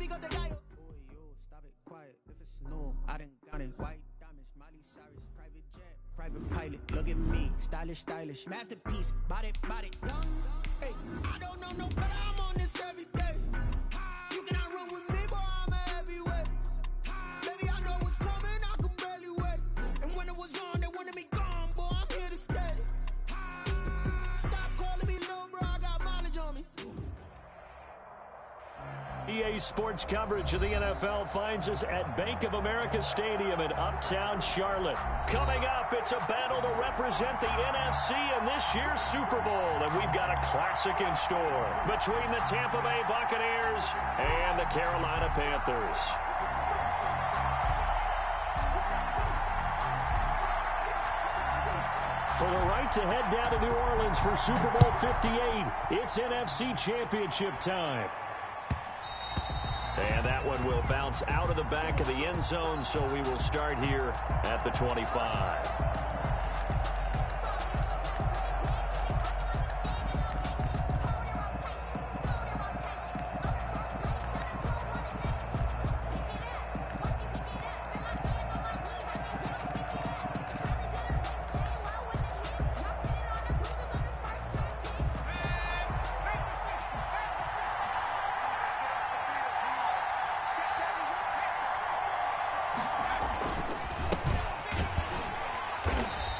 Stop it quiet if it's new. I done got it. White diamonds, Miley Cyrus, private jet, private pilot. Look at me, stylish, masterpiece. Body, young. Hey, I don't know no better. I'm on this every day. You cannot run with me, boy. I'm a heavyweight. Baby, I know what's coming. I can barely wait. And when it was on, they wanted me gone, boy. I'm here to stay. Stop calling me little bro. I got mileage on me. EA Sports coverage of the NFL finds us at Bank of America Stadium in Uptown Charlotte. Coming up, it's a battle to represent the NFC in this year's Super Bowl, and we've got a classic in store between the Tampa Bay Buccaneers and the Carolina Panthers. For the right to head down to New Orleans for Super Bowl 58, it's NFC Championship time. And that one will bounce out of the back of the end zone, so we will start here at the 25.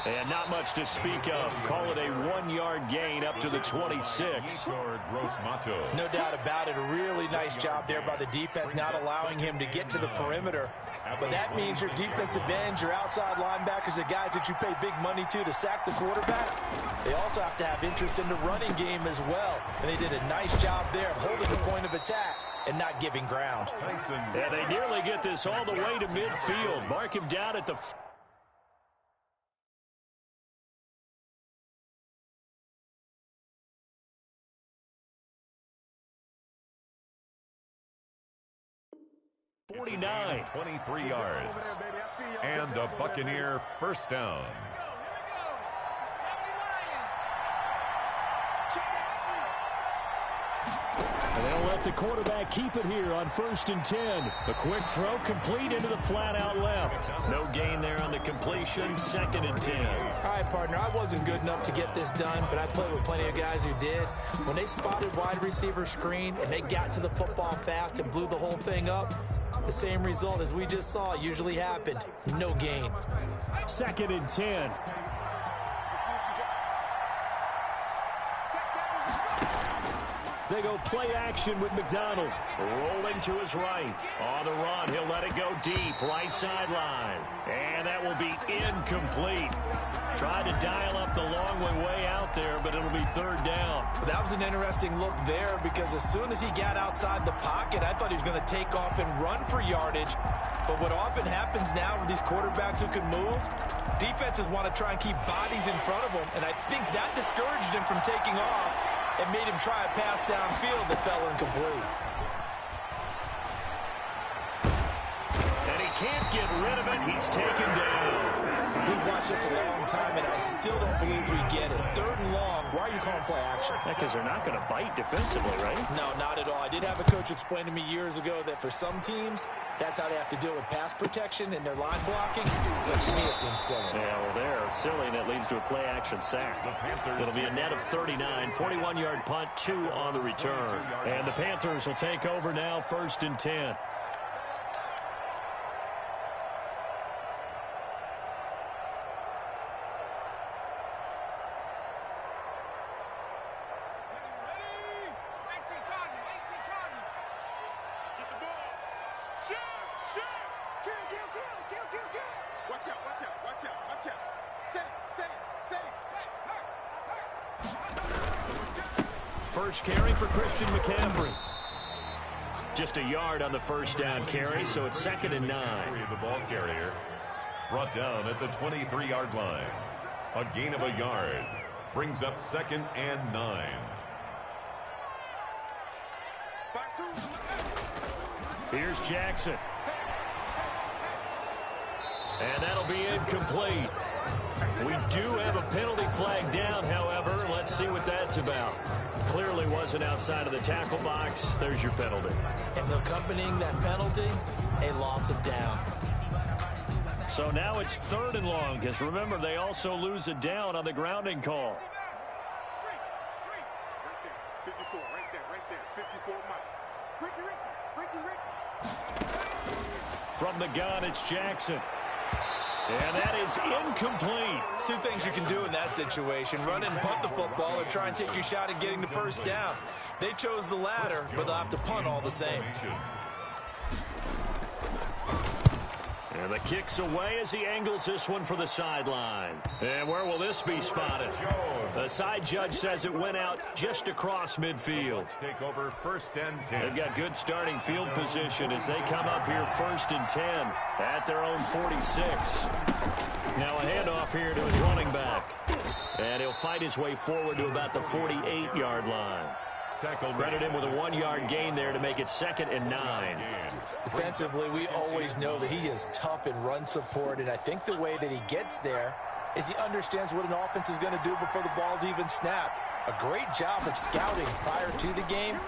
And not much to speak of. Call it a 1-yard gain up to the 26. No doubt about it. A really nice job there by the defense, not allowing him to get to the perimeter. But that means your defensive ends, your outside linebackers, the guys that you pay big money to sack the quarterback, they also have to have interest in the running game as well. And they did a nice job there of holding the point of attack and not giving ground. Yeah, they nearly get this all the way to midfield. Mark him down at the 49. 23 yards. And a Buccaneer first down. And they'll let the quarterback keep it here on 1st and 10. A quick throw complete into the flat out left. No gain there on the completion. 2nd and 10. All right, partner, I wasn't good enough to get this done, but I played with plenty of guys who did. When they spotted wide receiver screen and they got to the football fast and blew the whole thing up, the same result as we just saw usually happened. No gain. 2nd and 10. They go play action with McDonald. Rolling to his right. On the run, he'll let it go deep. Right sideline. And that will be incomplete. Tried to dial up the long way out there, but it'll be 3rd down. That was an interesting look there because as soon as he got outside the pocket, I thought he was going to take off and run for yardage. But what often happens now with these quarterbacks who can move, defenses want to try and keep bodies in front of them, and I think that discouraged him from taking off and made him try a pass downfield that fell incomplete. And he can't get rid of it. He's taken down. We've watched this a long time, and I still don't believe we get it. 3rd and long. Why are you calling play action? Because they're not going to bite defensively, right? No, not at all. I did have a coach explain to me years ago that for some teams, that's how they have to deal with pass protection and their line blocking. But to me, it seems silly. Yeah, well, they're silly, and it leads to a play-action sack. It'll be a net of 39, 41-yard punt, 2 on the return. And the Panthers will take over now, 1st and 10. First carry for Christian McCaffrey. Just a yard on the first down carry, so it's 2nd and 9. The ball carrier brought down at the 23-yard line. A gain of a yard brings up 2nd and 9. Here's Jackson. And that'll be incomplete. We do have a penalty flag down, however. Let's see what that's about. Clearly wasn't outside of the tackle box. There's your penalty. And accompanying that penalty, a loss of down. So now it's 3rd and long, because remember, they also lose a down on the grounding call. From the gun, it's Jackson. And that is incomplete. Two things you can do in that situation: run and punt the football, or try and take your shot at getting the first down. They chose the latter, but they'll have to punt all the same. And the kick's away as he angles this one for the sideline. And where will this be spotted? The side judge says it went out just across midfield. Take over 1st and 10. They've got good starting field position as they come up here 1st and 10 at their own 46. Now a handoff here to his running back. And he'll fight his way forward to about the 48-yard line. Credit him with a 1-yard gain there to make it 2nd and 9. Defensively, we always know that he is tough in run support, and I think the way that he gets there is he understands what an offense is going to do before the ball's even snapped. A great job of scouting prior to the game,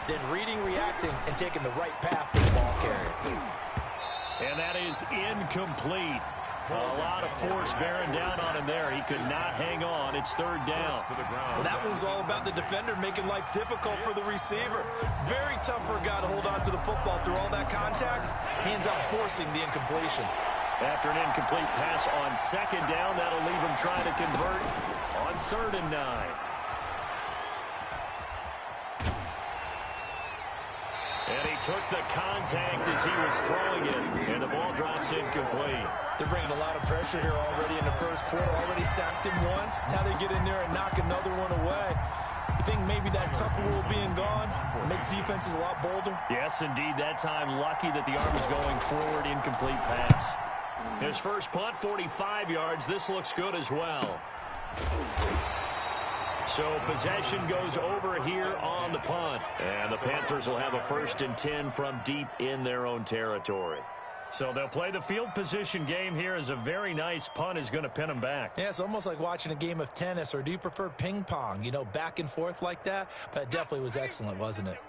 then reading, reacting, and taking the right path to the ball carrier. And that is incomplete. A lot of force bearing down on him there. He could not hang on. It's 3rd down. Well, that one was all about the defender making life difficult for the receiver. Very tough for a guy to hold on to the football through all that contact. He ends up forcing the incompletion. After an incomplete pass on 2nd down, that'll leave him trying to convert on 3rd and 9. And he took the contact as he was throwing it, and the ball drops incomplete. They're bringing a lot of pressure here already in the first quarter. Already sacked him once. Now they get in there and knock another one away. You think maybe that tough rule being gone makes defenses a lot bolder? Yes, indeed. That time, lucky that the arm was going forward. Incomplete pass. His first punt, 45 yards. This looks good as well. So possession goes over here on the punt. And the Panthers will have a 1st and 10 from deep in their own territory. So they'll play the field position game here as a very nice punt is going to pin them back. Yeah, it's almost like watching a game of tennis, or do you prefer ping pong? You know, back and forth like that? But it definitely was excellent, wasn't it?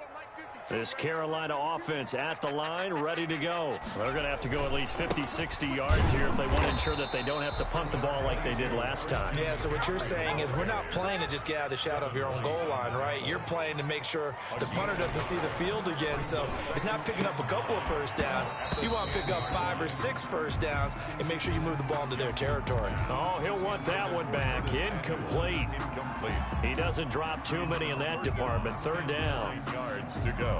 This Carolina offense at the line, ready to go. They're going to have to go at least 50, 60 yards here if they want to ensure that they don't have to punt the ball like they did last time. Yeah, so what you're saying is we're not playing to just get out of the shadow of your own goal line, right? You're playing to make sure the punter doesn't see the field again. So it's not picking up a couple of first downs. You want to pick up 5 or 6 first downs and make sure you move the ball into their territory. Oh, he'll want that one back. Incomplete. He doesn't drop too many in that department. 3rd down. 9 yards to go.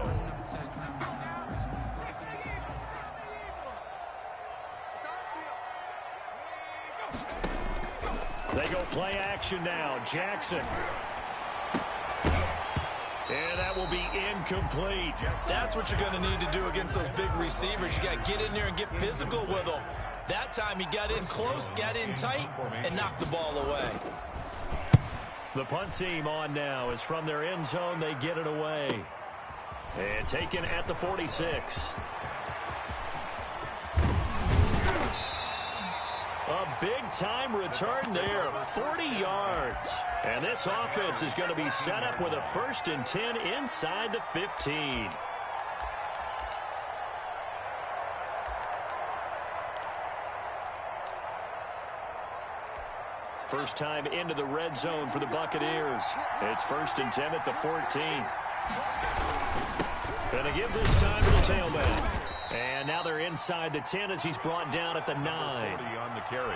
They go play action now. Jackson. And that will be incomplete. That's what you're going to need to do against those big receivers. You got to get in there and get physical with them. That time he got in close, got in tight, and knocked the ball away. The punt team on now is from their end zone. They get it away. And taken at the 46. A big-time return there, 40 yards. And this offense is going to be set up with a 1st and 10 inside the 15. First time into the red zone for the Buccaneers. It's 1st and 10 at the 14. Gonna give this time to the tailback. And now they're inside the 10 as he's brought down at the 9.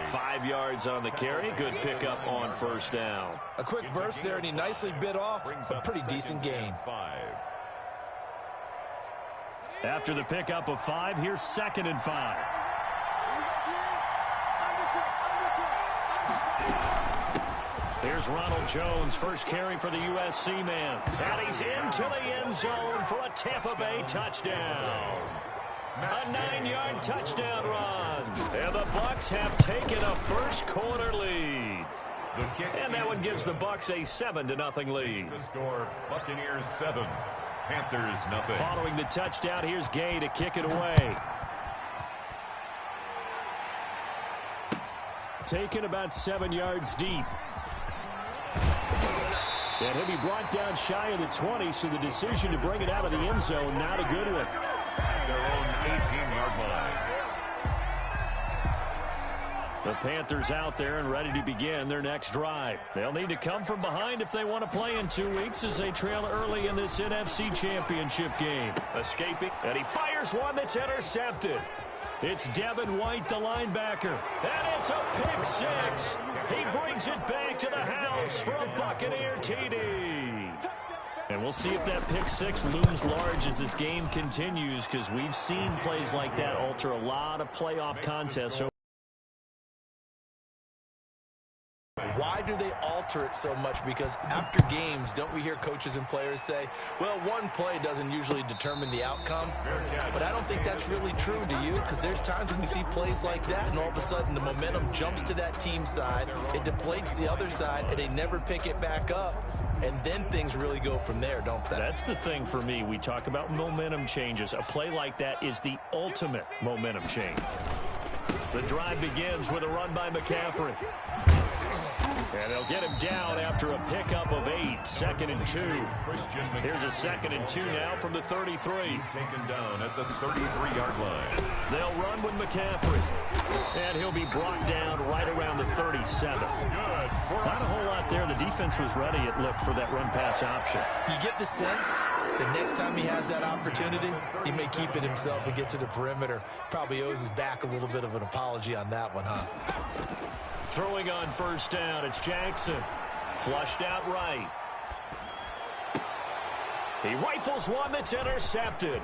5 yards on the carry. Good pickup on 1st down. A quick burst there, and he nicely bit off a pretty decent gain. After the pickup of 5, here's 2nd and 5. Here's Ronald Jones, first carry for the USC man. And he's into the end zone for a Tampa Bay touchdown. A 9-yard touchdown run. And the Bucs have taken a first quarter lead. And that one gives the Bucs a 7-0 lead. The score, Buccaneers 7, Panthers nothing. Following the touchdown, here's Gay to kick it away. Taken about 7 yards deep. And he'll be brought down shy of the 20, so the decision to bring it out of the end zone, not a good one. At their own 18-yard line. The Panthers out there and ready to begin their next drive. They'll need to come from behind if they want to play in 2 weeks as they trail early in this NFC Championship game. Escaping, and he fires one that's intercepted. It's Devin White, the linebacker, and it's a pick six. He brings it back to the house for a Buccaneer TD. And we'll see if that pick six looms large as this game continues, because we've seen plays like that alter a lot of playoff contests. Why do they alter it so much? Because after games, don't we hear coaches and players say, well, one play doesn't usually determine the outcome? But I don't think that's really true, do you? Because there's times when we see plays like that, and all of a sudden the momentum jumps to that team side, it deflates the other side, and they never pick it back up. And then things really go from there, don't they? That's the thing for me. We talk about momentum changes. A play like that is the ultimate momentum change. The drive begins with a run by McCaffrey. And they'll get him down after a pickup of 8. 2nd and 2. Here's a 2nd and 2 now from the 33. He's taken down at the 33-yard line. They'll run with McCaffrey. And he'll be brought down right around the 37. Not a whole lot there. The defense was ready, it looked, for that run-pass option. You get the sense that next time he has that opportunity, he may keep it himself and get to the perimeter. Probably owes his back a little bit of an apology on that one, huh? Throwing on first down, it's Jackson. Flushed out right. He rifles one that's intercepted.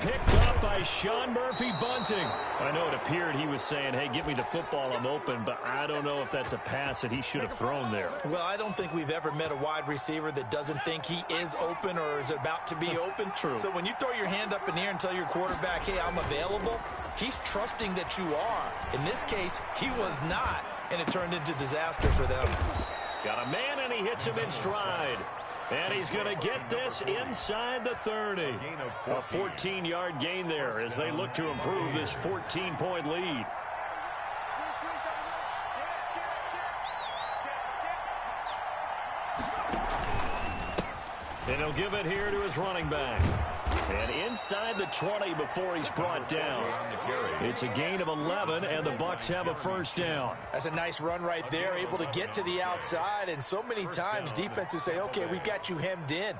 Picked up by Sean Murphy-Bunting. I know it appeared he was saying, hey, give me the football, I'm open, but I don't know if that's a pass that he should have thrown there. Well, I don't think we've ever met a wide receiver that doesn't think he is open or is about to be open. True. So when you throw your hand up in the air and tell your quarterback, hey, I'm available, he's trusting that you are. In this case, he was not, and it turned into disaster for them. Got a man, and he hits him in stride. And he's going to get this inside the 30. A 14-yard gain there as they look to improve this 14-point lead. And he'll give it here to his running back. And inside the 20 before he's brought down. It's a gain of 11, and the Bucs have a first down. That's a nice run right there, able to get to the outside. And so many times defenses say, okay, we've got you hemmed in.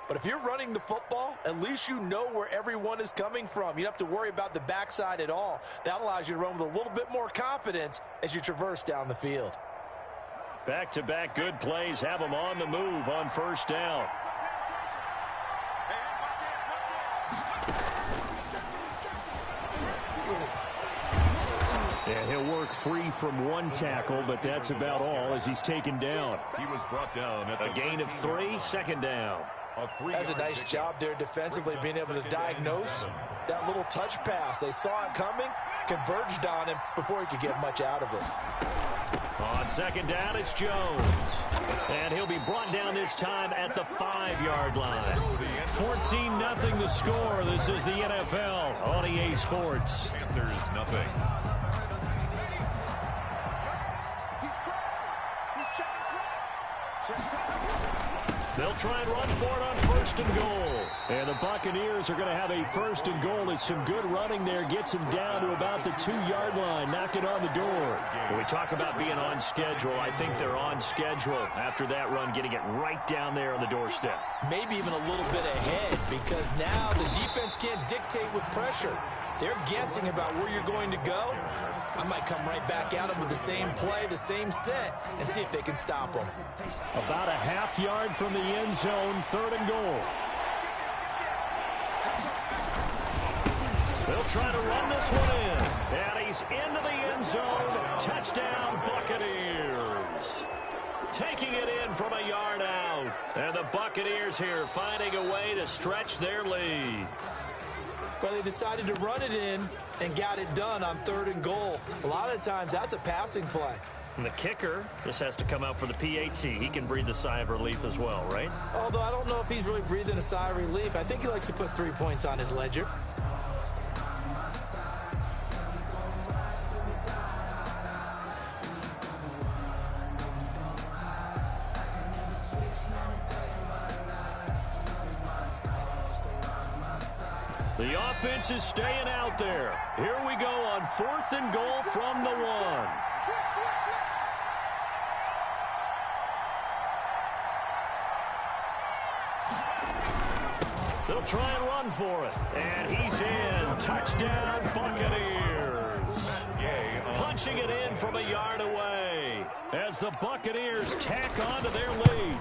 But if you're running the football, at least you know where everyone is coming from. You don't have to worry about the backside at all. That allows you to run with a little bit more confidence as you traverse down the field. Back-to-back good plays have them on the move on first down. And he'll work free from one tackle, but that's about all as he's taken down. He was brought down at a gain of 3, second down. That's a nice job there defensively, being able to diagnose that little touch pass. They saw it coming, converged on him before he could get much out of it. On second down, it's Jones. And he'll be brought down this time at the 5-yard line. 14-0 the score. This is the NFL on EA Sports. Panthers nothing. They'll try and run for it on first and goal. And the Buccaneers are going to have a first and goal as some good running there gets him down to about the 2-yard line, knocking on the door. When we talk about being on schedule, I think they're on schedule after that run, getting it right down there on the doorstep. Maybe even a little bit ahead, because now the defense can't dictate with pressure. They're guessing about where you're going to go. I might come right back at them with the same play, the same set, and see if they can stop them. About a half-yard from the end zone, 3rd and goal. They'll try to run this one in. And he's into the end zone. Touchdown, Buccaneers. Taking it in from a yard out. And the Buccaneers here finding a way to stretch their lead. Well, they decided to run it in and got it done on 3rd and goal. A lot of times, that's a passing play. And the kicker just has to come out for the PAT. He can breathe a sigh of relief as well, right? Although I don't know if he's really breathing a sigh of relief. I think he likes to put 3 points on his ledger. The offense is staying out there. Here we go on 4th and goal from the 1. They'll try and run for it. And he's in. Touchdown, Buccaneers. Punching it in from a yard away as the Buccaneers tack on to their lead.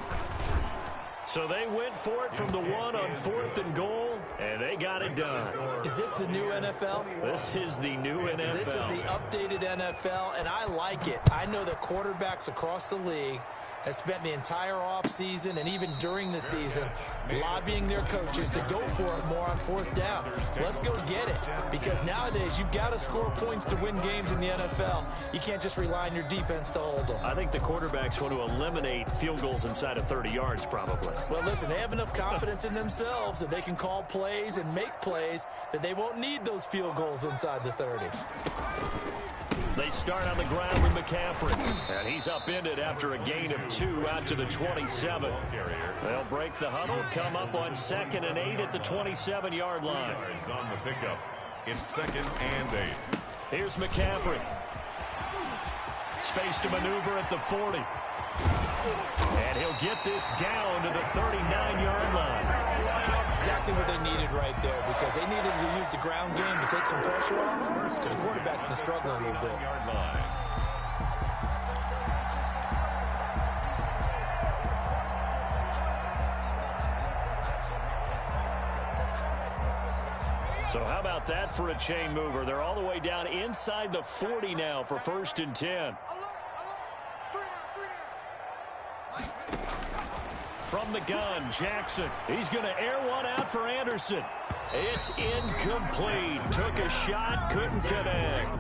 So they went for it from the 1 on 4th and goal, and they got it done. Is this the new NFL? This is the new NFL. This is the updated NFL, and I like it. I know that quarterbacks across the league have spent the entire offseason and even during the season lobbying their coaches to go for it more on 4th down. Let's go get it, because nowadays you've got to score points to win games in the NFL. You can't just rely on your defense to hold them. I think the quarterbacks want to eliminate field goals inside of 30 yards probably. Well, listen, they have enough confidence in themselves that they can call plays and make plays that they won't need those field goals inside the 30. They start on the ground with McCaffrey, and he's upended after a gain of 2 out to the 27. They'll break the huddle, come up on 2nd and 8 at the 27-yard line. On the pickup. It's 2nd and 8. Here's McCaffrey. Space to maneuver at the 40. And he'll get this down to the 39-yard line. Exactly what they needed right there, because they needed to use the ground game to take some pressure off, because the quarterback's been struggling a little bit. So how about that for a chain mover? They're all the way down inside the 40 now for 1st and 10. From the gun, Jackson. He's going to air one out for Anderson. It's incomplete. Took a shot, couldn't connect.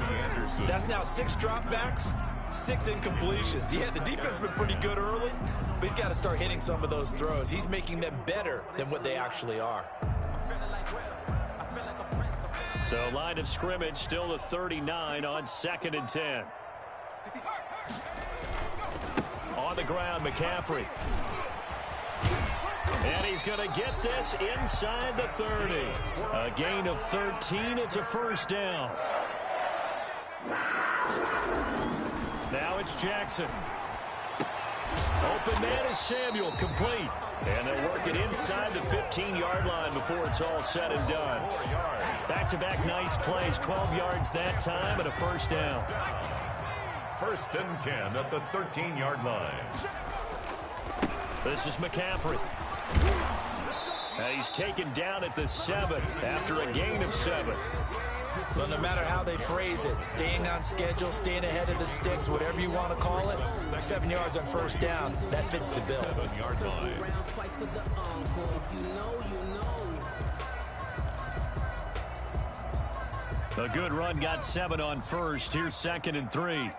That's now 6 dropbacks, 6 incompletions. Yeah, the defense has been pretty good early, but he's got to start hitting some of those throws. He's making them better than what they actually are. So line of scrimmage still the 39 on 2nd and 10. On the ground, McCaffrey. And he's going to get this inside the 30. A gain of 13. It's a 1st down. Now it's Jackson. Open man is Samuel, complete. And they'll work it inside the 15-yard line before it's all said and done. Back-to-back nice plays, 12 yards that time and a 1st down. 1st and 10 at the 13-yard line. This is McCaffrey. He's taken down at the 7 after a gain of 7. Well, no matter how they phrase it, staying on schedule, staying ahead of the sticks, whatever you want to call it, 7 yards on 1st down, that fits the bill. 7-yard line. A good run got 7 on 1st. Here's 2nd and 3.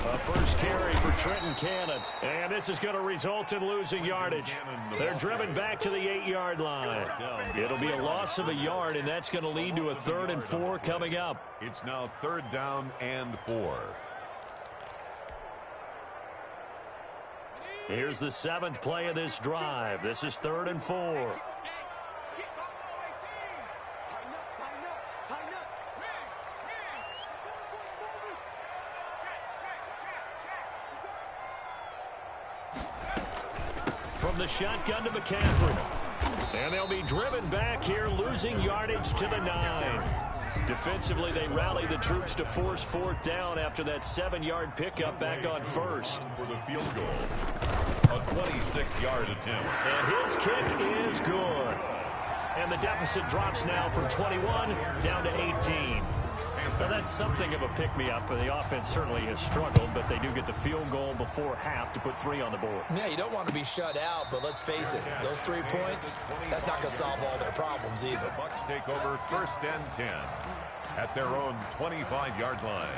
A 1st carry for Trenton Cannon. And this is going to result in losing yardage. They're driven back to the 8-yard line. It'll be a loss of a yard, and that's going to lead to a 3rd and 4 coming up. It's now 3rd down and 4. Here's the 7th play of this drive. This is 3rd and 4. From the shotgun to McCaffrey. And they'll be driven back here, losing yardage to the 9. Defensively, they rally the troops to force 4th down after that 7-yard pickup back on 1st. For the field goal. A 26-yard attempt. And his kick is good. And the deficit drops now from 21 down to 18. Now, that's something of a pick-me-up. The offense certainly has struggled, but they do get the field goal before half to put 3 on the board. Yeah, you don't want to be shut out, but let's face it, those 3 points, that's not going to solve all their problems either. The Bucs take over 1st and 10 at their own 25-yard line.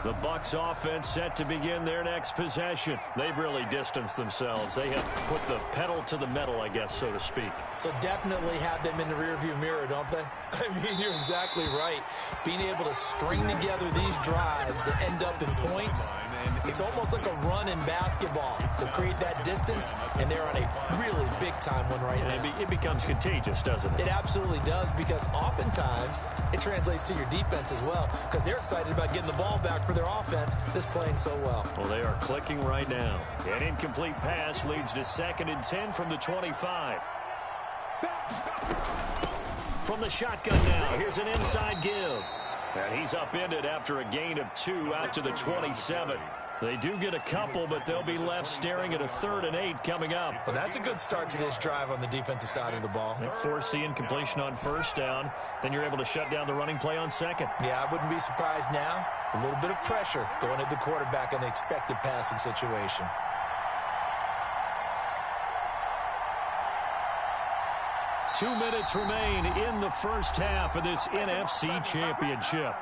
The Bucs offense set to begin their next possession. They've really distanced themselves. They have put the pedal to the metal, I guess, so to speak. So definitely have them in the rearview mirror, don't they? I mean, you're exactly right. Being able to string together these drives that end up in points, it's almost like a run in basketball to create that distance, and they're on a really big-time one right now. It becomes contagious, doesn't it? It absolutely does, because oftentimes it translates to your defense as well, because they're excited about getting the ball back for their offense that's playing so well. Well, they are clicking right now. An incomplete pass leads to 2nd and 10 from the 25. From the shotgun now, here's an inside give. And he's upended after a gain of 2 out to the 27. They do get a couple, but they'll be left staring at a 3rd and 8 coming up. Well, that's a good start to this drive on the defensive side of the ball. They force the incompletion on 1st down. Then you're able to shut down the running play on 2nd. Yeah, I wouldn't be surprised now. A little bit of pressure going at the quarterback in an expected passing situation. Two minutes remain in the first half of this NFC Championship.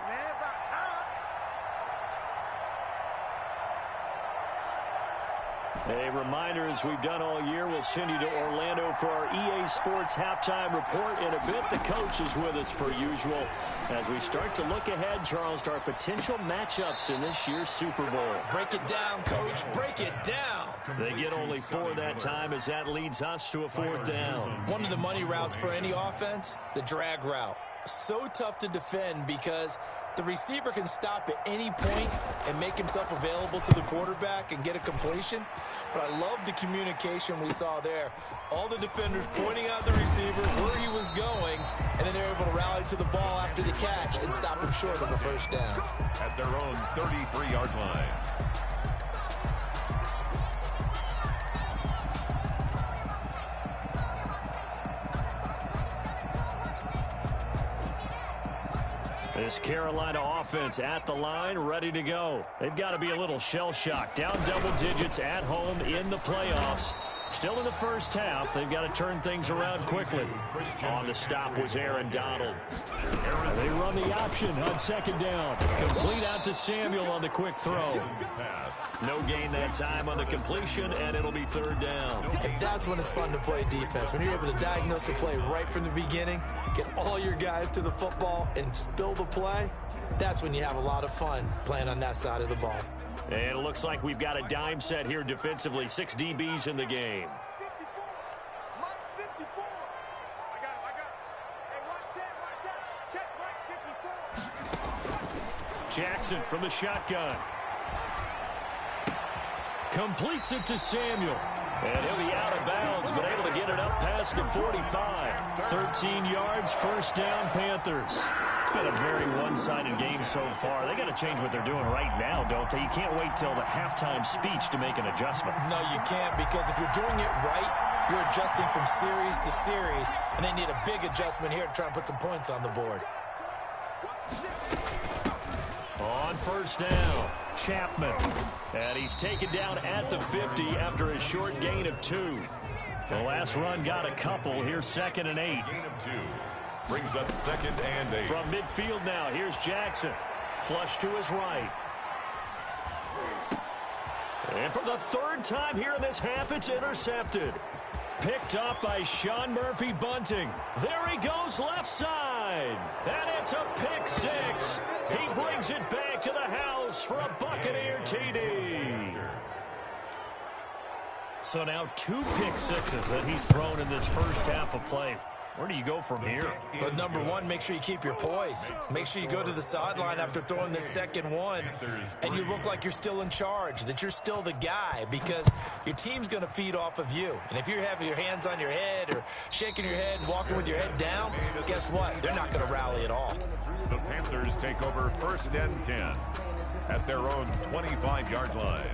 A reminder, as we've done all year, we'll send you to Orlando for our EA Sports halftime report in a bit. The coach is with us per usual as we start to look ahead, Charles, to our potential matchups in this year's Super Bowl. Break it down, Coach. Break it down. They get only 4 that time as that leads us to a 4th down. One of the money routes for any offense, the drag route. So tough to defend because the receiver can stop at any point and make himself available to the quarterback and get a completion. But I love the communication we saw there. All the defenders pointing out the receiver, where he was going, and then they're able to rally to the ball after the catch and stop him short of a 1st down. At their own 33-yard line. This Carolina offense at the line, ready to go. They've got to be a little shell-shocked. Down double digits at home in the playoffs. Still in the first half. They've got to turn things around quickly. On the stop was Aaron Donald. They run the option on 2nd down. Complete out to Samuel on the quick throw. No gain that time on the completion, and it'll be 3rd down. And that's when it's fun to play defense. When you're able to diagnose a play right from the beginning, get all your guys to the football, and spill the play, that's when you have a lot of fun playing on that side of the ball. And it looks like we've got a dime set here defensively. 6 DBs in the game. Jackson from the shotgun. Completes it to Samuel. And he'll be out of bounds, but able to get it up past the 45. 13 yards, 1st down, Panthers. It's been a very one-sided game so far. They got to change what they're doing right now, don't they? You can't wait till the halftime speech to make an adjustment. No, you can't, because if you're doing it right, you're adjusting from series to series, and they need a big adjustment here to try and put some points on the board. On 1st down, Chapman. And he's taken down at the 50 after a short gain of 2. The last run got a couple. Here's 2nd and 8. Gain of 2. Brings up 2nd and 8. From midfield now, here's Jackson. Flush to his right. And for the 3rd time here in this half, it's intercepted. Picked up by Sean Murphy-Bunting. There he goes left side. And it's a pick 6. He brings it back to the house for a Buccaneer TD. So now 2 pick 6s that he's thrown in this first half of play. Where do you go from here? But number one, make sure you keep your poise. Make sure you go to the sideline after throwing the 2nd one, and you look like you're still in charge, that you're still the guy, because your team's going to feed off of you. And if you're having your hands on your head or shaking your head and walking with your head down, guess what? They're not going to rally at all. The Panthers take over 1st and 10 at their own 25-yard line.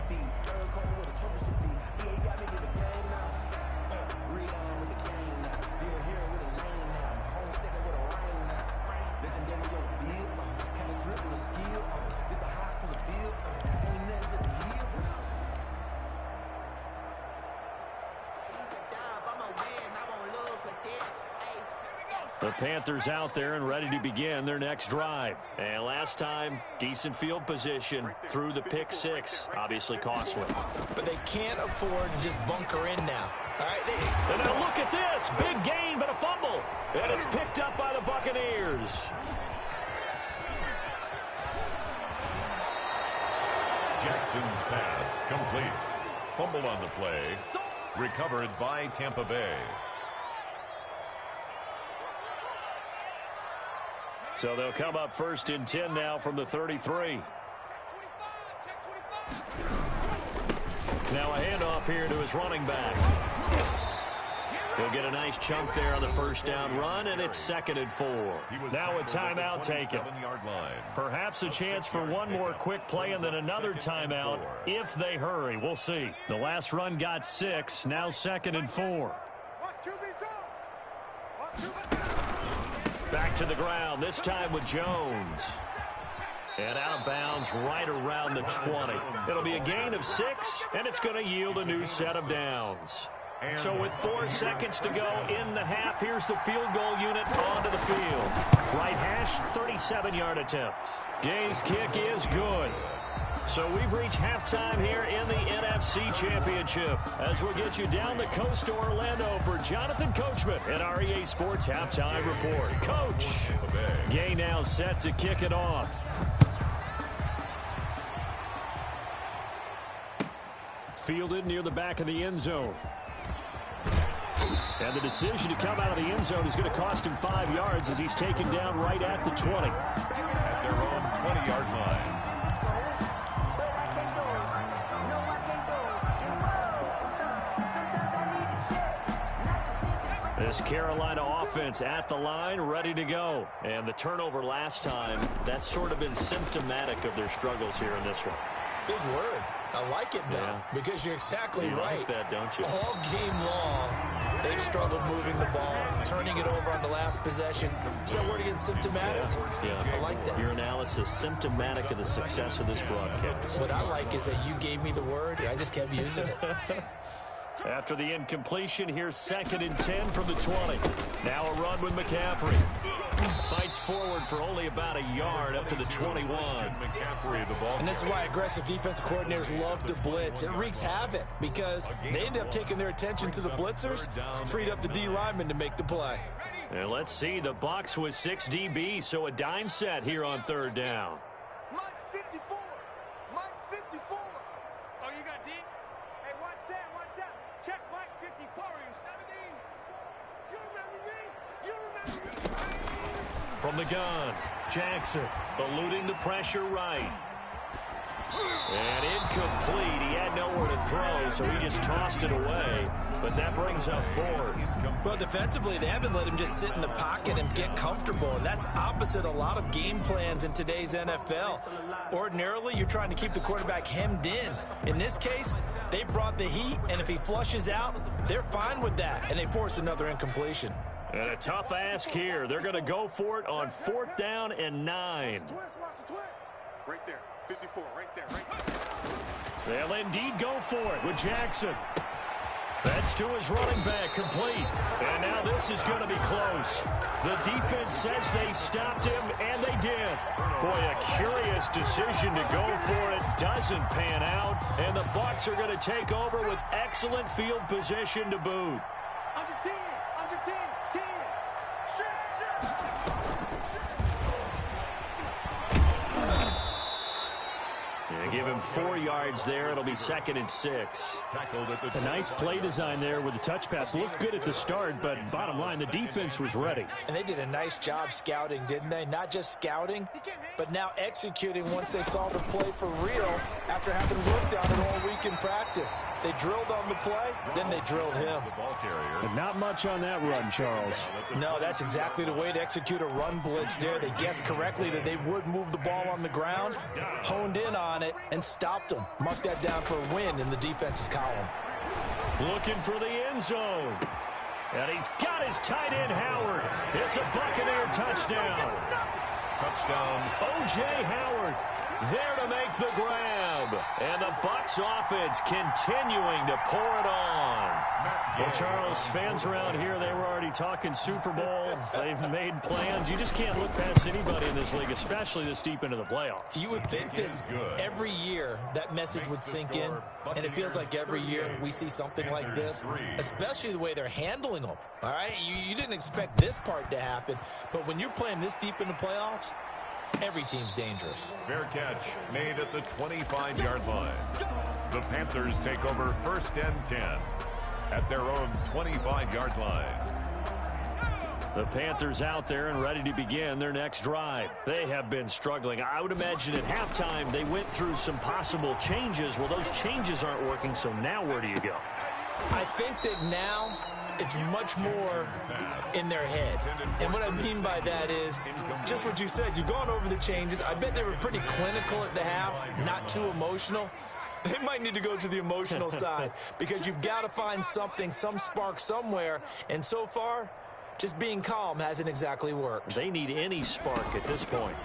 The Panthers out there and ready to begin their next drive. And last time, decent field position through the pick six. Obviously costly. But they can't afford to just bunker in now. All right. And now look at this. Big gain, but a fumble. And it's picked up by the Buccaneers. Jackson's pass complete. Fumble on the play. Recovered by Tampa Bay. So they'll come up 1st and 10 now from the 33. Now a handoff here to his running back. He'll get a nice chunk there on the first down run, and it's 2nd and 4. Now a timeout taken. Perhaps a chance for one more quick play and then another timeout if they hurry. We'll see. The last run got 6. Now 2nd and 4. Back to the ground, this time with Jones. And out of bounds right around the 20. It'll be a gain of 6, and it's going to yield a new set of downs. So with 4 seconds to go in the half, here's the field goal unit onto the field. Right hash, 37-yard attempt. Gay's kick is good. So we've reached halftime here in the NFC Championship as we'll get you down the coast to Orlando for Jonathan Coachman at our EA Sports Halftime Report. Coach, Gay now set to kick it off. Fielded near the back of the end zone. And the decision to come out of the end zone is going to cost him 5 yards as he's taken down right at the 20. At their own 20-yard line. This Carolina offense at the line, ready to go. And the turnover last time, that's sort of been symptomatic of their struggles here in this one. Big word. I like it, though, because you're exactly right. Like that, don't you? All game long, they've struggled moving the ball, turning it over on the last possession. Is that word again, symptomatic? Yeah. I like that. Your analysis, symptomatic of the success of this broadcast. What I like is that you gave me the word, and I just kept using it. After the incompletion, here's 2nd and 10 from the 20. Now a run with McCaffrey. Fights forward for only about a yard up to the 21. McCaffrey, the ball. And this is why aggressive defensive coordinators love to blitz. It wreaks havoc because they end up taking their attention to the blitzers, freed up the D lineman to make the play. And let's see, the Bucs with 6 DBs, so a dime set here on 3rd down. Mike 54. Mike 54. Oh, you got D? Hey, what's that? What's that? Check Mike 54. Are you 17? You remember me? You remember me? From the gun, Jackson eluding the pressure right. And incomplete. He had nowhere to throw, so he just tossed it away. But that brings up 4th. Well, defensively, they haven't let him just sit in the pocket and get comfortable. And that's opposite a lot of game plans in today's NFL. Ordinarily, you're trying to keep the quarterback hemmed in. In this case, they brought the heat, and if he flushes out, they're fine with that. And they force another incompletion. And a tough ask here. They're going to go for it on 4th down and 9. Watch the twist. Right there. 54. Right there. Right there. They'll indeed go for it with Jackson. That's to his running back, complete. And now this is going to be close. The defense says they stopped him, and they did. Boy, a curious decision to go for it. Doesn't pan out, and the Bucs are going to take over with excellent field position to boot. Under 10. Under 10. 10. Shoot. Yeah, give him 4 yards there. It'll be 2nd and 6. A nice play design there with the touch pass. Looked good at the start, but bottom line, the defense was ready. And they did a nice job scouting, didn't they? Not just scouting, but now executing once they saw the play for real after having worked on it all week in practice. They drilled on the play, then they drilled him. But not much on that run, Charles. No, that's exactly the way to execute a run blitz there. They guessed correctly that they would move the ball on the ground, honed in on it, and stopped them. Mark that down for a win in the defense's column. Looking for the end zone. And he's got his tight end, Howard. It's a Buccaneer touchdown. Touchdown. O.J. Howard there to make the grab. And the Bucs offense continuing to pour it on. Well, Charles, fans around here, they were already talking Super Bowl. They've made plans. You just can't look past anybody in this league, especially this deep into the playoffs. You would think that every year that message would sink in, and it feels like every year we see something like this, especially the way they're handling them. All right, you didn't expect this part to happen, but when you're playing this deep in the playoffs, every team's dangerous. Fair catch made at the 25-yard line. The Panthers take over 1st and 10 at their own 25-yard line. The Panthers out there and ready to begin their next drive. They have been struggling. I would imagine at halftime they went through some possible changes. Well, those changes aren't working, so now where do you go? I think that now it's much more in their head. And what I mean by that is just what you said. You've gone over the changes. I bet they were pretty clinical at the half, not too emotional. They might need to go to the emotional side because you've got to find something, some spark somewhere. And so far, just being calm hasn't exactly worked. They need any spark at this point.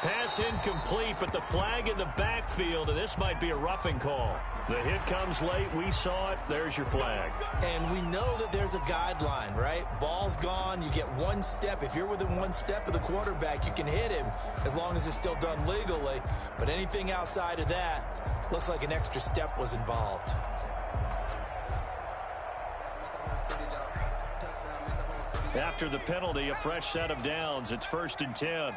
Pass incomplete, but the flag in the backfield, and this might be a roughing call. The hit comes late. We saw it. There's your flag. And we know that there's a guideline, right? Ball's gone. You get one step. If you're within one step of the quarterback, you can hit him as long as it's still done legally. But anything outside of that, looks like an extra step was involved. After the penalty, a fresh set of downs. It's 1st and 10.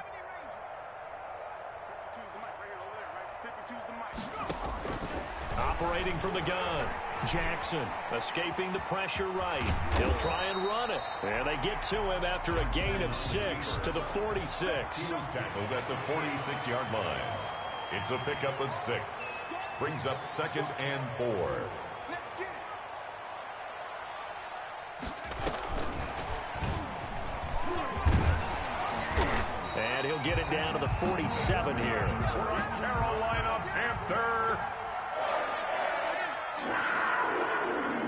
Operating from the gun. Jackson escaping the pressure right. He'll try and run it. And they get to him after a gain of 6 to the 46. He was tackled at the 46-yard line. It's a pickup of 6. Brings up 2nd and 4. And he'll get it down to the 47 here. For a Carolina Panther.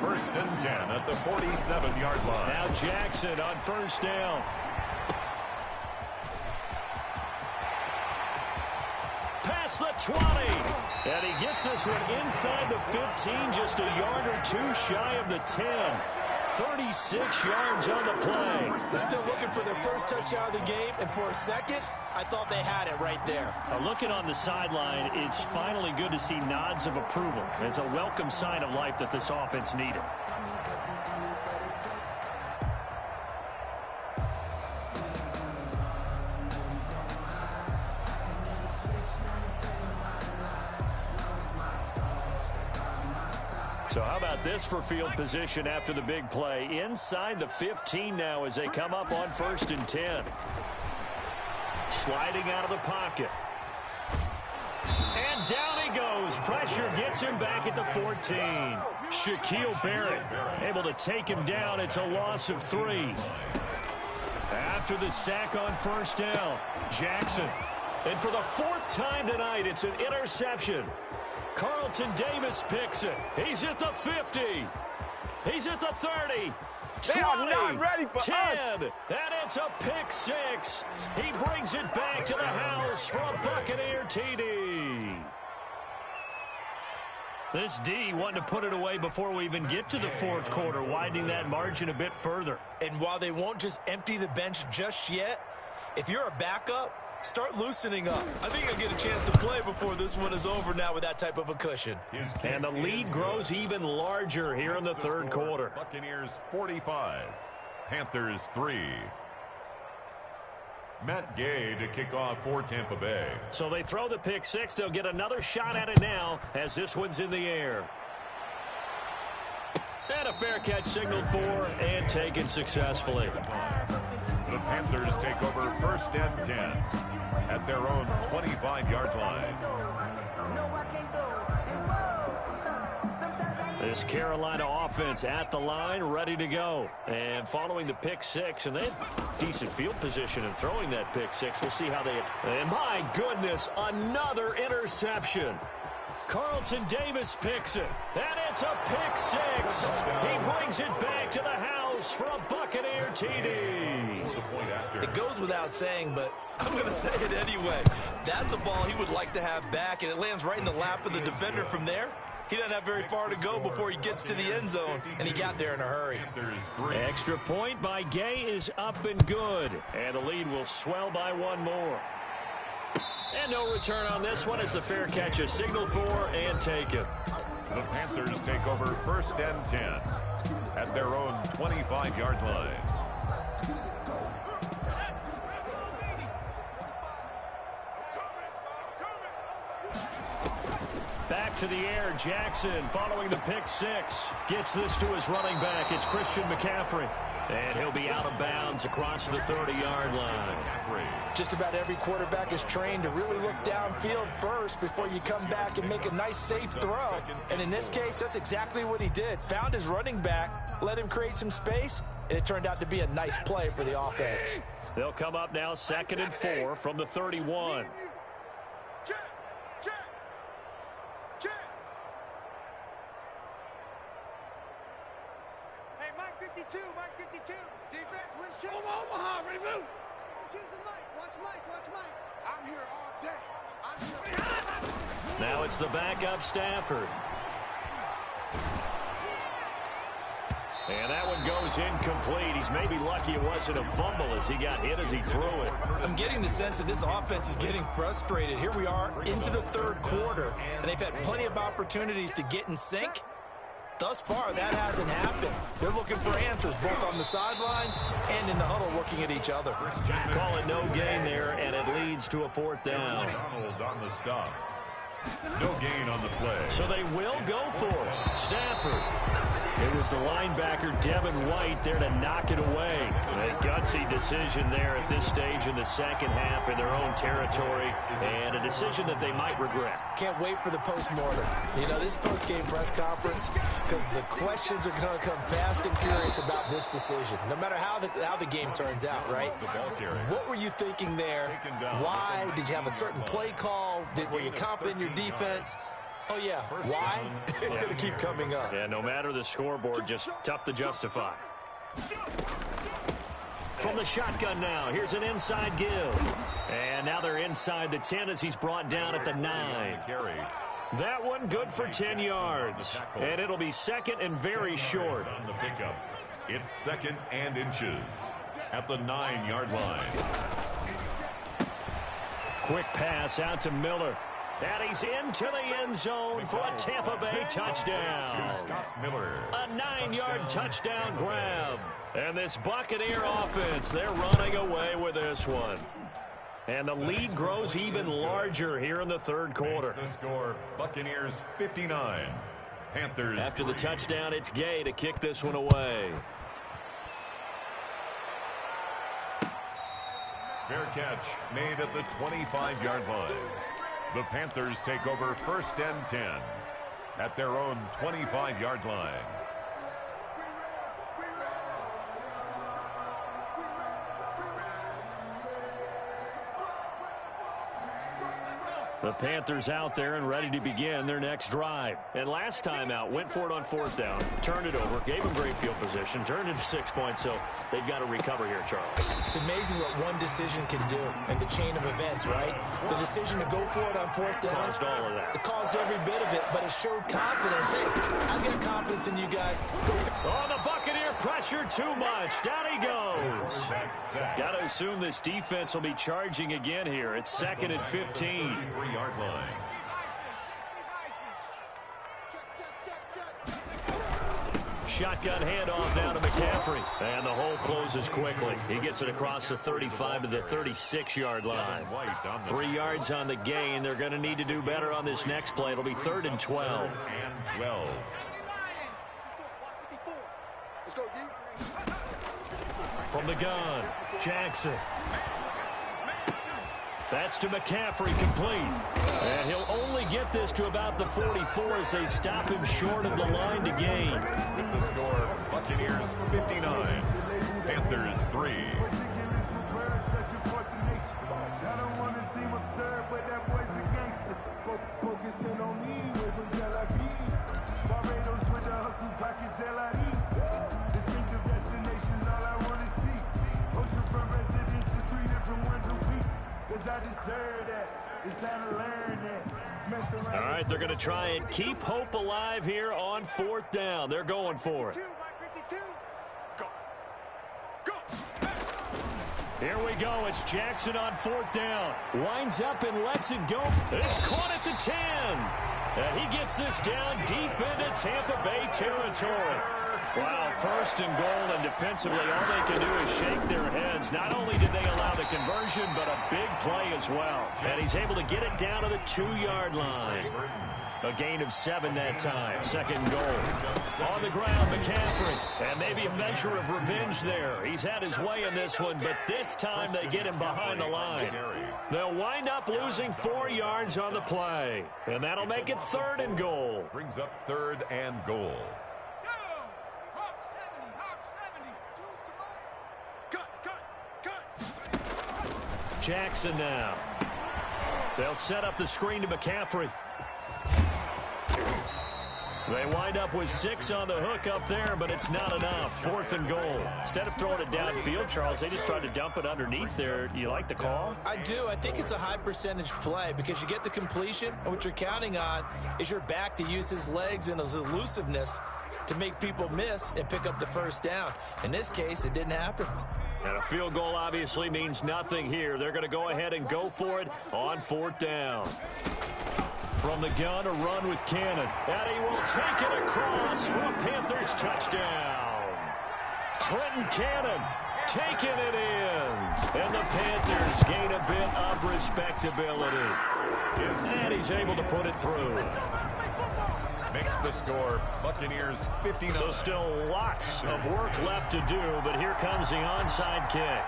1st and 10 at the 47-yard line. Now Jackson on 1st down. Past the 20. And he gets this one inside the 15, just a yard or two shy of the 10. 36 yards on the play. They're still looking for their first touchdown of the game, and for a second, I thought they had it right there. Looking on the sideline, it's finally good to see nods of approval. It's a welcome sign of life that this offense needed. So how about this for field position after the big play? Inside the 15 now as they come up on 1st and 10. Sliding out of the pocket. And down he goes. Pressure gets him back at the 14. Shaquille Barrett able to take him down. It's a loss of 3. After the sack on 1st down, Jackson. And for the 4th time tonight, it's an interception. Carlton Davis picks it. He's at the 50. He's at the 30. 20, they are not ready for 10, us. And it's a pick 6. He brings it back to the house for a Buccaneer TD. This D wanting to put it away before we even get to the 4th quarter, widening that margin a bit further. And while they won't just empty the bench just yet, if you're a backup, start loosening up. I think you'll get a chance to play before this one is over now with that type of a cushion. And the lead grows even larger here in the 3rd quarter. Buccaneers 45, Panthers 3. Matt Gay to kick off for Tampa Bay. So they throw the pick 6. They'll get another shot at it now as this one's in the air. And a fair catch signaled for and taken successfully. The Panthers take over 1st and 10 at their own 25-yard line. This Carolina offense at the line, ready to go. And following the pick 6, and they had decent field position in throwing that pick 6. We'll see how they... And my goodness, another interception. Carlton Davis picks it, and it's a pick 6. He brings it back to the house for a Buccaneer TD. It goes without saying, but I'm going to say it anyway. That's a ball he would like to have back, and it lands right in the lap of the defender from there. He doesn't have very far to go before he gets to the end zone, and he got there in a hurry. Extra point by Gay is up and good, and the lead will swell by one more. And no return on this one as the fair catch is signaled for and taken. The Panthers take over 1st and 10 at their own 25-yard line. Back to the air, Jackson following the pick six. Gets this to his running back. It's Christian McCaffrey. And he'll be out of bounds across the 30-yard line. Just about every quarterback is trained to really look downfield first before you come back and make a nice, safe throw. And in this case, that's exactly what he did. Found his running back, let him create some space, and it turned out to be a nice play for the offense. They'll come up now 2nd and 4 from the 31. Mike 52. Defense, win streak. Omaha, ready, move. Choose the Mike. Watch Mike. I'm here all day. Now it's the backup Stafford. And that one goes incomplete. He's maybe lucky it wasn't a fumble as he got hit as he threw it. I'm getting the sense that this offense is getting frustrated. Here we are into the third quarter, and they've had plenty of opportunities to get in sync. Thus far, that hasn't happened. They're looking for answers both on the sidelines and in the huddle looking at each other. Call it no gain there, and it leads to a 4th down. Donald on the stop. No gain on the play. So they will go for it. Stafford. It was the linebacker, Devin White, there to knock it away. A gutsy decision there at this stage in the second half in their own territory, and a decision that they might regret. Can't wait for the post-mortem. You know, this post-game press conference, because the questions are going to come fast and furious about this decision, no matter how the game turns out, right? What were you thinking there? Why? Did you have a certain play call? Were you confident in your defense? Oh, yeah. Why? It's going to keep coming up. Yeah, no matter the scoreboard, just tough to justify. From the shotgun now, here's an inside give. And now they're inside the 10 as he's brought down at the 9. That one good for 10 yards. And it'll be 2nd and very short. On the pickup, it's 2nd and inches at the 9-yard line. Quick pass out to Miller. And he's into the end zone for a Tampa Bay touchdown. Scott Miller. A 9-yard touchdown grab. And this Buccaneer offense, they're running away with this one. And the lead grows even larger here in the third quarter. The score, Buccaneers 59. Panthers After 3. the touchdown, it's Gay to kick this one away. Fair catch made at the 25-yard line. The Panthers take over 1st and 10 at their own 25-yard line. The Panthers out there and ready to begin their next drive. And last time out, went for it on 4th down, turned it over, gave them great field position, turned it to 6 points, so they've got to recover here, Charles. It's amazing what one decision can do in the chain of events, right? The decision to go for it on 4th down. Caused all of that. It caused every bit of it, but it showed confidence. Hey, I've got confidence in you guys. Go. Oh, the Buccaneer pressure too much. Down he goes. Got to assume this defense will be charging again here. It's 2nd and 15. 3-yard line. Shotgun handoff now to McCaffrey. And the hole closes quickly. He gets it across the 35 to the 36-yard line. 3 yards on the gain. They're going to need to do better on this next play. It'll be 3rd and 12. And 12. Let's go, D. From the gun, Jackson. That's to McCaffrey, complete. And he'll only get this to about the 44 as they stop him short of the line to gain. With the score, Buccaneers 59, Panthers 3. Focusing on me, way from Tel Aviv. Barbados with the hustle, pockets LIDs. Distinctive destinations, all I want to see. Oceanfront residence. It's time to learn that. Mess around. All right, they're going to try and keep hope alive here on 4th down. They're going for it. Here we go. It's Jackson on 4th down. Winds up and lets it go. It's caught at the 10. And he gets this down deep into Tampa Bay territory. Wow, 1st and goal, and defensively all they can do is shake their heads. Not only did they allow the conversion, but a big play as well. And he's able to get it down to the 2-yard line. A gain of 7 that time. 2nd goal. On the ground, McCaffrey. And maybe a measure of revenge there. He's had his way in this one, but this time they get him behind the line. They'll wind up losing 4 yards on the play. And that'll make it 3rd and goal. Brings up 3rd and goal. Jackson now. They'll set up the screen to McCaffrey. They wind up with 6 on the hook up there, but it's not enough. 4th and goal. Instead of throwing it downfield, Charles, they just tried to dump it underneath there. Do you like the call? I do. I think it's a high percentage play because you get the completion, and what you're counting on is your back to use his legs and his elusiveness to make people miss and pick up the 1st down. In this case, it didn't happen. And a field goal obviously means nothing here. They're going to go ahead and go for it on 4th down. From the gun, a run with Cannon. And he will take it across for a Panthers touchdown. Trenton Cannon taking it in. And the Panthers gain a bit of respectability. And he's able to put it through. Makes the score Buccaneers 59. So still lots of work left to do, but here comes the onside kick.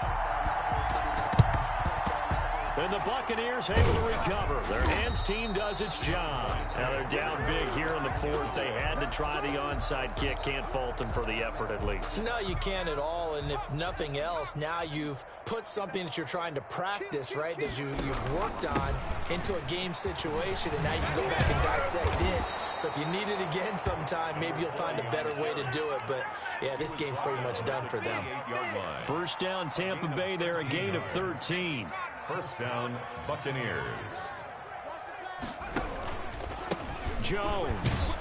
And the Buccaneers able to recover. Their hands team does its job. Now they're down big here in the 4th. They had to try the onside kick. Can't fault them for the effort at least. No, you can't at all. And if nothing else, now you've put something that you're trying to practice, right, that you've worked on into a game situation, and now you can go back and dissect it. So if you need it again sometime, maybe you'll find a better way to do it. But, yeah, this game's pretty much done for them. 1st down, Tampa Bay there, a gain of 13. 1st down, Buccaneers. Jones.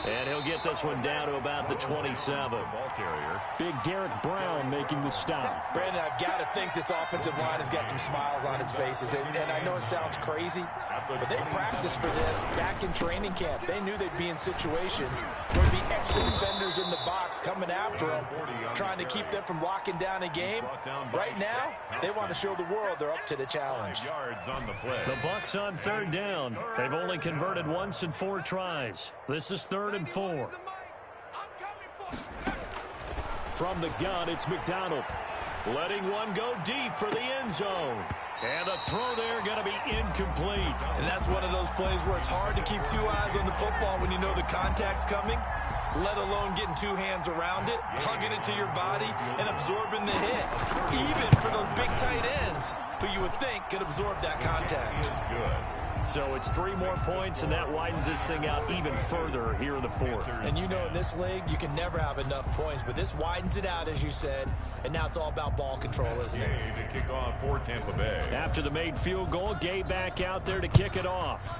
And he'll get this one down to about the 27. Ball carrier. Big Derek Brown making the stop. Brandon, I've got to think this offensive line has got some smiles on its faces. And I know it sounds crazy, but they practiced for this back in training camp. They knew they'd be in situations where there'd be extra defenders in the box coming after them, trying to keep them from locking down a game. Right now, they want to show the world they're up to the challenge. Yards on the play. The Bucs on 3rd down. They've only converted once in 4 tries. This is 3rd and 4. From the gun, it's McDonald. Letting one go deep for the end zone. And the throw there going to be incomplete. And that's one of those plays where it's hard to keep 2 eyes on the football when you know the contact's coming, let alone getting 2 hands around it, hugging it to your body, and absorbing the hit. Even for those big tight ends who you would think could absorb that contact. Good. So it's 3 more points, and that widens this thing out even further here in the 4th. And you know in this league, you can never have enough points, but this widens it out, as you said, and now it's all about ball control, isn't it? To kick off for Tampa Bay. After the made field goal, Gay back out there to kick it off.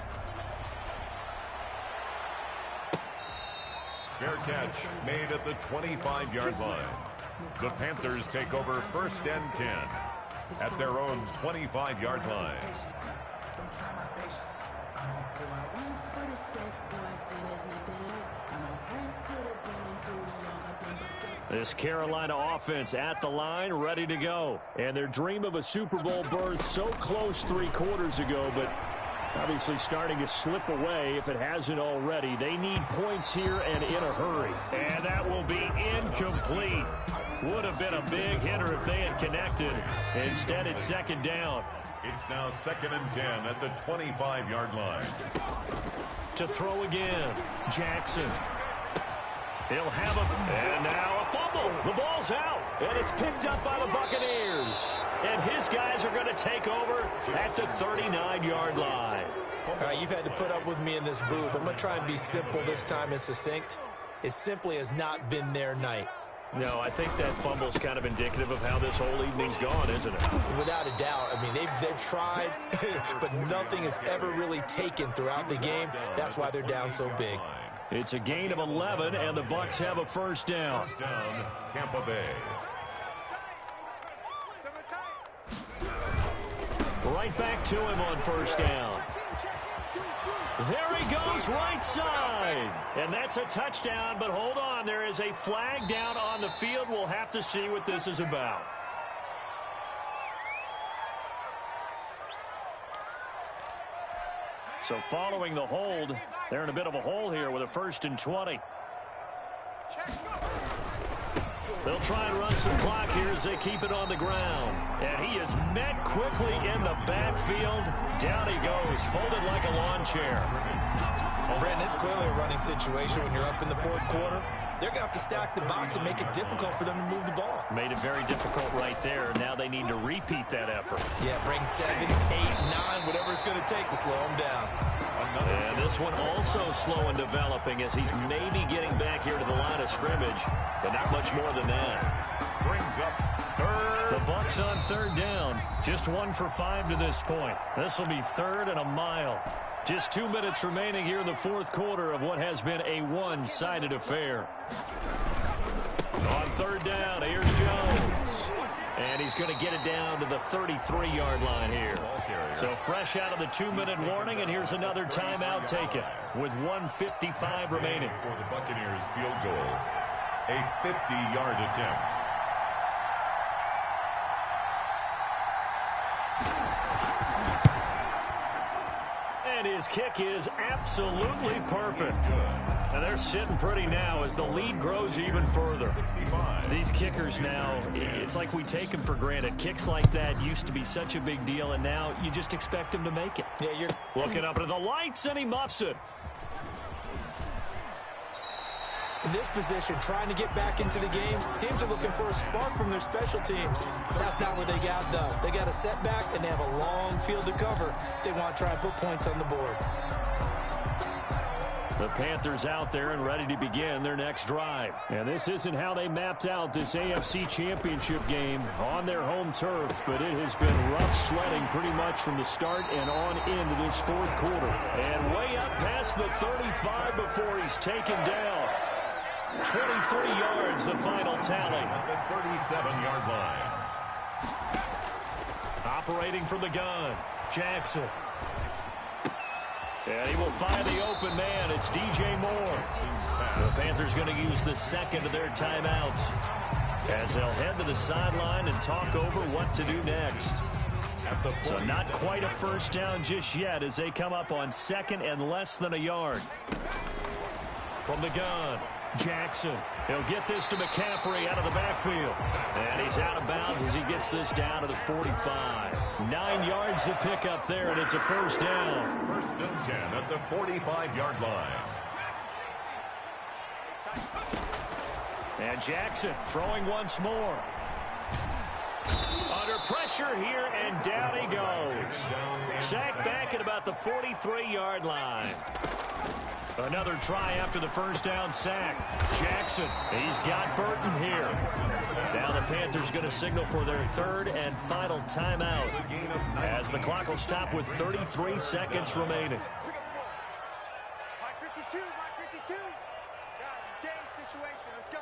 Fair catch made at the 25-yard line. The Panthers take over 1st and 10 at their own 25-yard line. This Carolina offense at the line, ready to go. And their dream of a Super Bowl berth so close 3 quarters ago, but obviously starting to slip away if it hasn't already. They need points here and in a hurry. And that will be incomplete. Would have been a big hitter if they had connected. Instead, it's 2nd down. It's now 2nd and 10 at the 25-yard line. To throw again, Jackson. He'll have and now a fumble. The ball's out, and it's picked up by the Buccaneers. And his guys are going to take over at the 39-yard line. All right, you've had to put up with me in this booth. I'm going to try and be simple this time and succinct. It simply has not been their night. No, I think that fumble's kind of indicative of how this whole evening's gone, isn't it? Without a doubt. I mean, they've tried, but nothing has ever really taken throughout the game. That's why they're down so big. It's a gain of 11, and the Bucs have a first down. First down, Tampa Bay. Right back to him on first down. There he goes, right side. And that's a touchdown, but hold on. There is a flag down on the field. We'll have to see what this is about. So following the hold, they're in a bit of a hole here with a 1st and 20. They'll try and run some clock here as they keep it on the ground. And he is met quickly in the backfield. Down he goes, folded like a lawn chair. Well, Brandon, it's clearly a running situation when you're up in the 4th quarter. They're going to have to stack the box and make it difficult for them to move the ball. Made it very difficult right there. Now they need to repeat that effort. Yeah, bring 7, 8, 9, whatever it's going to take to slow them down. And this one also slow in developing as he's maybe getting back here to the line of scrimmage, but not much more than that. Brings up third. The Bucs on 3rd down. Just 1 for 5 to this point. This will be 3rd and a mile. Just 2 minutes remaining here in the 4th quarter of what has been a one-sided affair. On 3rd down, here's Jones. And he's going to get it down to the 33-yard line here. So fresh out of the 2-minute warning, and here's another timeout taken with 1:55 remaining. For the Buccaneers field goal, a 50-yard attempt. And his kick is absolutely perfect. And they're sitting pretty now as the lead grows even further. 65. These kickers now, it's like we take them for granted. Kicks like that used to be such a big deal, and now you just expect them to make it. Yeah, you're looking up at the lights, and he muffs it. in this position, trying to get back into the game. Teams are looking for a spark from their special teams. But that's not what they got, though. They got a setback, and they have a long field to cover if they want to try and put points on the board. The Panthers out there and ready to begin their next drive. And this isn't how they mapped out this AFC Championship game on their home turf, but it has been rough sledding pretty much from the start and on into this fourth quarter. And way up past the 35 before he's taken down. 23 yards, the final tally. At the 37-yard line. Operating from the gun, Jackson. And he will find the open man. It's DJ Moore. The Panthers going to use the second of their timeouts as they'll head to the sideline and talk over what to do next. So not quite a first down just yet as they come up on second and less than a yard. From the gun, Jackson. He'll get this to McCaffrey out of the backfield. And he's out of bounds as he gets this down to the 45. 9 yards to pick up there, and it's a first down. First and 10 at the 45-yard line. And Jackson throwing once more. Under pressure here, and down he goes. Sacked back at about the 43-yard line. Another try after the first down sack. Jackson, he's got Burton here. Now the Panthers going to signal for their third and final timeout as the clock will stop with 33 seconds remaining. Mike 52, Mike 52. Guys, it's game situation. Let's go.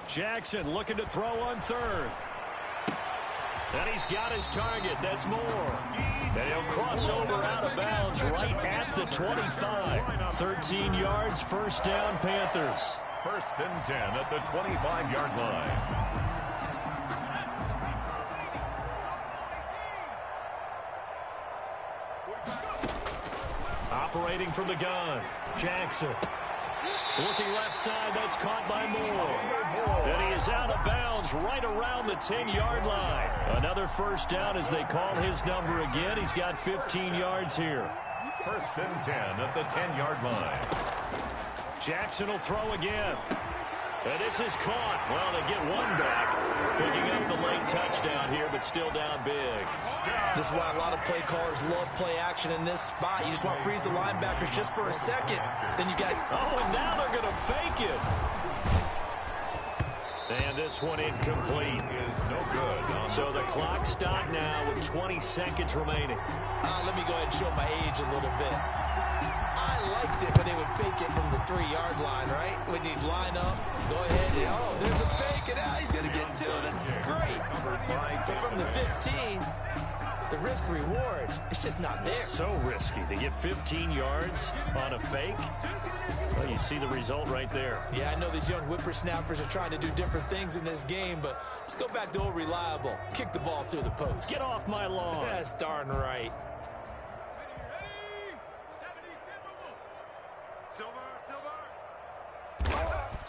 Jackson looking to throw on third. And he's got his target. That's Moore. And he'll cross over out of bounds right at the 25. 13 yards, first down, Panthers. First and 10 at the 25-yard line. Operating from the gun, Jackson. Looking left side, that's caught by Moore. And he is out of bounds right around the 10-yard line. Another first down as they call his number again. He's got 15 yards here. First and 10 at the 10-yard line. Jackson will throw again. And this is caught. Well, they get one back. Picking up the late touchdown here, but still down big. This is why a lot of play callers love play action in this spot. You just want to freeze the linebackers just for a second. Then you got... Oh, and now they're going to fake it. And this one incomplete. Is no good. So the clock stopped now with 20 seconds remaining. Let me go ahead and show my age a little bit. I liked it when they would fake it from the 3-yard line, right? When you'd line up, go ahead and, oh, there's a fake, and now he's going to get 2. That's great. But from the 15, the risk-reward, it's just not there. It's so risky to get 15 yards on a fake. Well, you see the result right there. Yeah, I know these young whippersnappers are trying to do different things in this game, but let's go back to old reliable. Kick the ball through the post. Get off my lawn. That's darn right.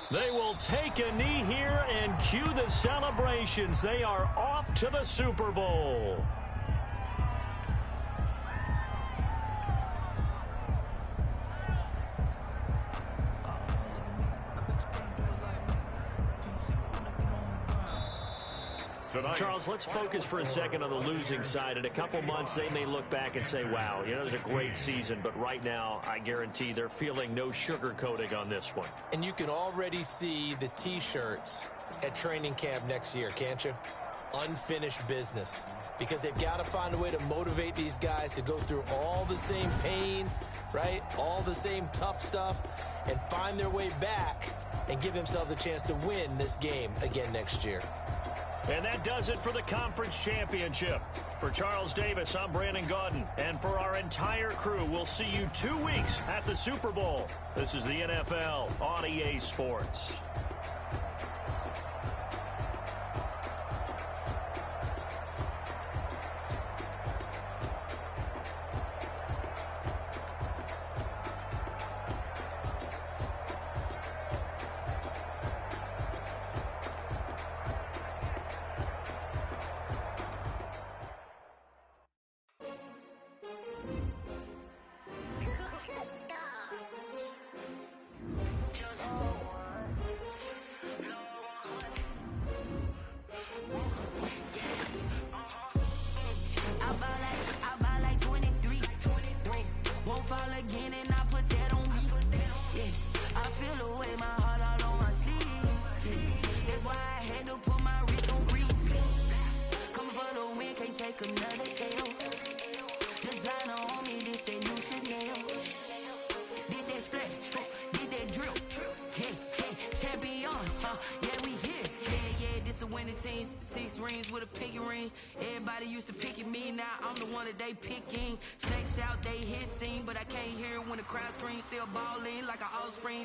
They will take a knee here and cue the celebrations. They are off to the Super Bowl. Charles, let's focus for a second on the losing side. In a couple months, they may look back and say, wow, you know, it was a great season. But right now, I guarantee they're feeling no sugarcoating on this one. And you can already see the T-shirts at training camp next year, can't you? Unfinished business. Because they've got to find a way to motivate these guys to go through all the same pain, right? All the same tough stuff, and find their way back and give themselves a chance to win this game again next year. And that does it for the conference championship. For Charles Davis, I'm Brandon Gaudin. And for our entire crew, we'll see you 2 weeks at the Super Bowl. This is the NFL on EA Sports.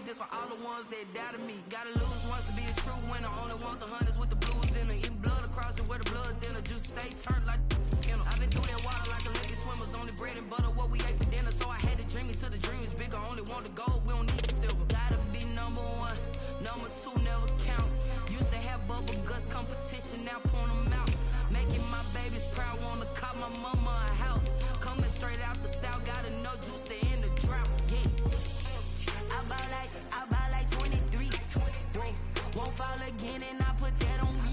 This for all the ones that doubted me. Gotta lose once to be a true winner. Only want the hunters with the blues in it. Eating blood across it where the blood thinner. Juice stay turned like, you know. I've been through that water like Olympic swimmers. Only bread and butter what we ate for dinner. So I had to dream it till the dream is bigger. Only want the gold, we don't need the silver. Gotta be number 1, number 2 never count. Used to have bubble guts competition, now point them out. Making my babies proud, wanna cop my mama a house. Coming straight out the south, gotta know juice to end the drought. Yeah. I buy like 23. Won't fall again and I put that on me.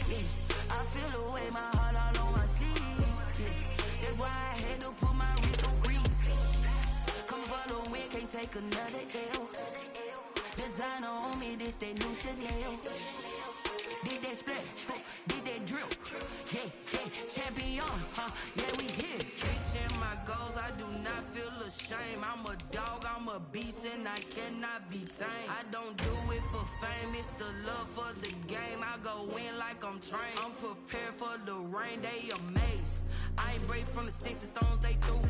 Yeah. I feel the way my heart all on my sleeve. Yeah. That's why I had to put my wrist on freeze. Coming for the win, can't take another L. Designer on me, this that new Chanel. Did that split, did that drill. Yeah, champion, yeah, we here. Reaching my goals, I do not feel ashamed. I'm a dog, I'm a beast, and I cannot be tamed. I don't do it for fame, it's the love for the game. I go in like I'm trained. I'm prepared for the rain, they amazed. I ain't break from the sticks and stones they threw.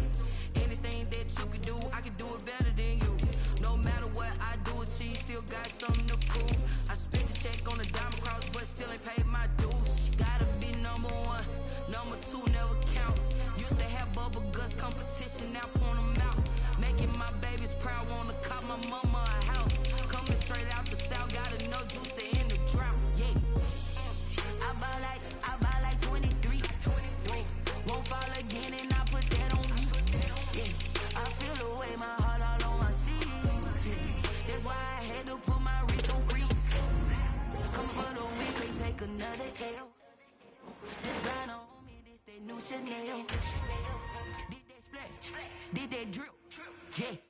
Anything that you can do, I can do it better than you. No matter what I do, achieve, still got something to prove. I spent the check on the diamond cross, but still ain't paid my dues. Gotta be number 1, number 2 never count. Used to have bubble guts competition, now point them out. Making my babies proud, wanna cop my mama a house. Coming straight out the south, gotta know juice to end the drought. Yeah. I buy like 23. Won't fall again and I put that on me. Yeah. I feel the way L. Designer on me, this that new Chanel. Did that splash, did that drip, yeah.